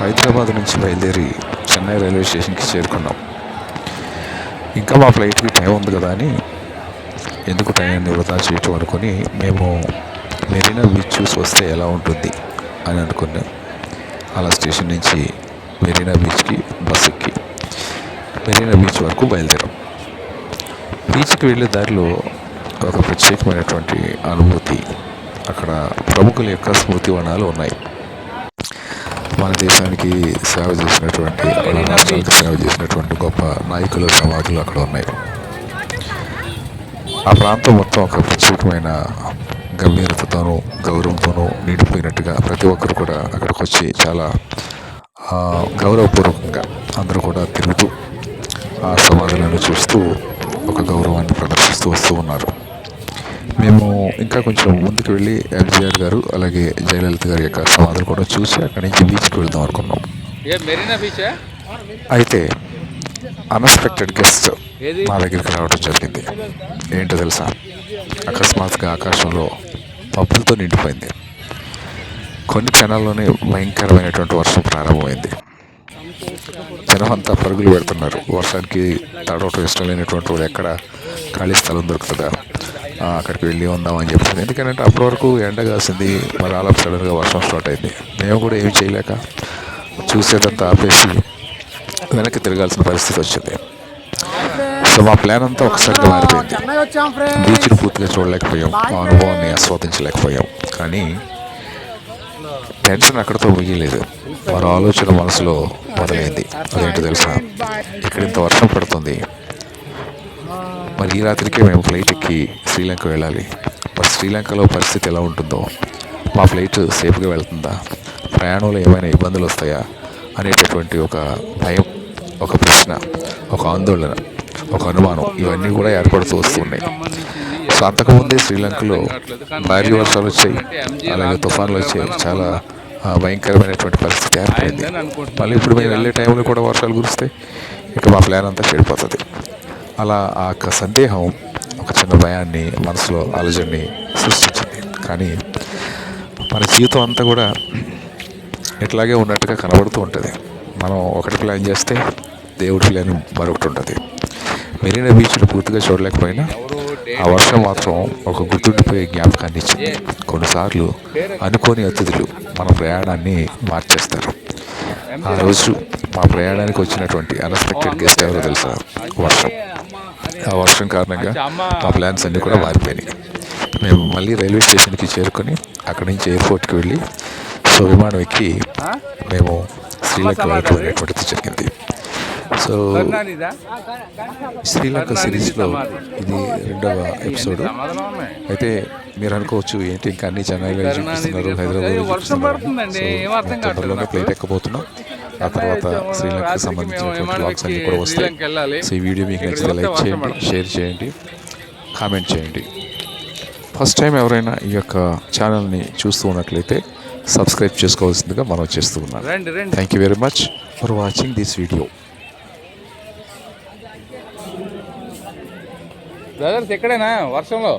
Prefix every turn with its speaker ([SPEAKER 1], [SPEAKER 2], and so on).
[SPEAKER 1] హైదరాబాద్ నుంచి బయలుదేరి చెన్నై రైల్వే స్టేషన్కి చేరుకున్నాం. ఇంకా మా ఫ్లైట్కి టైం ఉంది కదా అని ఎందుకు టైంని వృధా చేయటం అనుకుని మేము మెరీనా బీచ్ చూసి వస్తే ఎలా ఉంటుంది అని అనుకున్నాం. అలా స్టేషన్ నుంచి మెరీనా బీచ్కి బస్సు ఎక్కి మెరీనా బీచ్ వరకు బయలుదేరాం. బీచ్కి వెళ్ళే దారిలో ఒక ప్రత్యేకమైనటువంటి అనుభూతి. అక్కడ ప్రముఖుల యొక్క స్మృతి వనాలు ఉన్నాయి. మన దేశానికి సేవ చేసినటువంటి, మన రాష్ట్రానికి సేవ చేసినటువంటి గొప్ప నాయకుల సమాధులు అక్కడ ఉన్నాయి. ఆ ప్రాంతం మొత్తం ఒక ప్రత్యేకమైన గంభీరతతోనూ గౌరవంతోనూ నిండిపోయినట్టుగా ప్రతి ఒక్కరు కూడా అక్కడికి వచ్చి చాలా గౌరవపూర్వకంగా అందరూ కూడా తిరుగుతూ ఆ సమాధులను చూస్తూ ఒక గౌరవాన్ని ప్రదర్శిస్తూ వస్తూ ఉన్నారు. మేము ఇంకా కొంచెం ముందుకు వెళ్ళి ఎంజీఆర్ గారు అలాగే జయలలిత గారి యొక్క సమాధులు కూడా చూసి అక్కడి నుంచి బీచ్కి వెళ్దాం అనుకున్నాం. అయితే అన్ఎక్స్పెక్టెడ్ గెస్ట్ మా దగ్గరికి రావడం జరిగింది. ఏంటో తెలుసా, అకస్మాత్తుగా ఆకాశంలో మబ్బులతో నిండిపోయింది. కొన్ని క్షణాల్లోనే భయంకరమైనటువంటి వర్షం ప్రారంభమైంది. జనం అంతా పరుగులు పెడుతున్నారు. వర్షానికి తడవటం ఇష్టం లేనటువంటి వాళ్ళు ఎక్కడ ఖాళీ స్థలం దొరుకుతుందా అక్కడికి వెళ్ళి ఉందామని చెప్తుంది. ఎందుకంటే అప్పటి వరకు ఎండ కాసింది, మరి అలా సడన్గా వర్షం స్టార్ట్ అయింది. మేము కూడా ఏమి చేయలేక చూసేదంతా ఆపేసి వెనక్కి తిరగాల్సిన పరిస్థితి వచ్చింది. సో మా ప్లాన్ అంతా ఒకసారిగా మారిపోయింది. బీచ్ని పూర్తిగా చూడలేకపోయాం, ఆ అనుభవాన్ని ఆస్వాదించలేకపోయాం. కానీ టెన్షన్ అక్కడితో ముగియలేదు. మరో ఆలోచన మనసులో మొదలైంది. అదేంటో తెలుసా, ఇక్కడ ఇంత వర్షం పడుతుంది, మరి ఈ రాత్రికే మేము ఫ్లైట్ ఎక్కి శ్రీలంక వెళ్ళాలి. మరి శ్రీలంకలో పరిస్థితి ఎలా ఉంటుందో, మా ఫ్లైట్ సేఫ్గా వెళ్తుందా, ప్రయాణంలో ఏమైనా ఇబ్బందులు వస్తాయా అనేటటువంటి ఒక భయం, ఒక ప్రశ్న, ఒక ఆందోళన, ఒక అనుమానం, ఇవన్నీ కూడా ఏర్పడుతూ వస్తున్నాయి. సో అంతకుముందే శ్రీలంకలో భారీ వర్షాలు వచ్చాయి, అలాగే తుఫాన్లు వచ్చాయి, చాలా భయంకరమైనటువంటి పరిస్థితి ఏర్పడింది. మళ్ళీ ఇప్పుడు మేము వెళ్ళే టైంలో కూడా వర్షాలు కురుస్తాయి, ఇక మా ప్లాన్ అంతా చెడిపోతుంది. అలా ఆ యొక్క సందేహం ఒక చిన్న భయాన్ని, మనసులో అలజడిని సృష్టించింది. కానీ మన జీవితం అంతా కూడా ఇట్లాగే ఉన్నట్టుగా కనబడుతూ ఉంటుంది. మనం ఒకటి ప్లాన్ చేస్తే దేవుడి ప్లాన్ మరొకటి ఉంటుంది. మెరీనా బీచ్ను పూర్తిగా చూడలేకపోయినా ఆ వర్షం మాత్రం ఒక గుర్తుండిపోయే జ్ఞాపకాన్ని ఇచ్చింది. కొన్నిసార్లు అనుకోని అతిథులు మన ప్రయాణాన్ని మార్చేస్తారు. ఆ రోజు మా ప్రయాణానికి వచ్చినటువంటి అన్ఎక్స్పెక్టెడ్ గెస్ట్ ఎవరో తెలుసా, వర్షం. ఆ వర్షం కారణంగా మా ప్లాన్స్ అన్నీ కూడా మారిపోయినాయి. మేము మళ్ళీ రైల్వే స్టేషన్కి చేరుకొని అక్కడి నుంచి ఎయిర్పోర్ట్కి వెళ్ళి సో విమానం ఎక్కి మేము శ్రీలంక వెళ్ళటం అనేటువంటిది జరిగింది. సో శ్రీలంక సిరీస్లో ఇది 2వ ఎపిసోడ్. అయితే మీరు అనుకోవచ్చు, ఏంటి ఇంకా అన్ని చెన్నైలో చూపిస్తున్నారు, హైదరాబాద్ చూపిస్తున్నారు. సో తొందరలోనే ఫ్లైట్ ఎక్కబోతున్నాం. ఆ తర్వాత శ్రీలంకకి సంబంధించినటువంటి బ్లాగ్స్ అన్నీ కూడా వస్తాయి. సో ఈ వీడియో మీకు నచ్చితే లైక్ చేయండి, షేర్ చేయండి, కామెంట్ చేయండి. ఫస్ట్ టైం ఎవరైనా ఈ యొక్క ఛానల్ని చూస్తూ ఉన్నట్లయితే సబ్స్క్రైబ్ చేసుకోవాల్సిందిగా మనం చేస్తూ ఉన్నాం. Thank you very much for watching this video.
[SPEAKER 2] Brothers ఎక్కడైనా వర్షంలో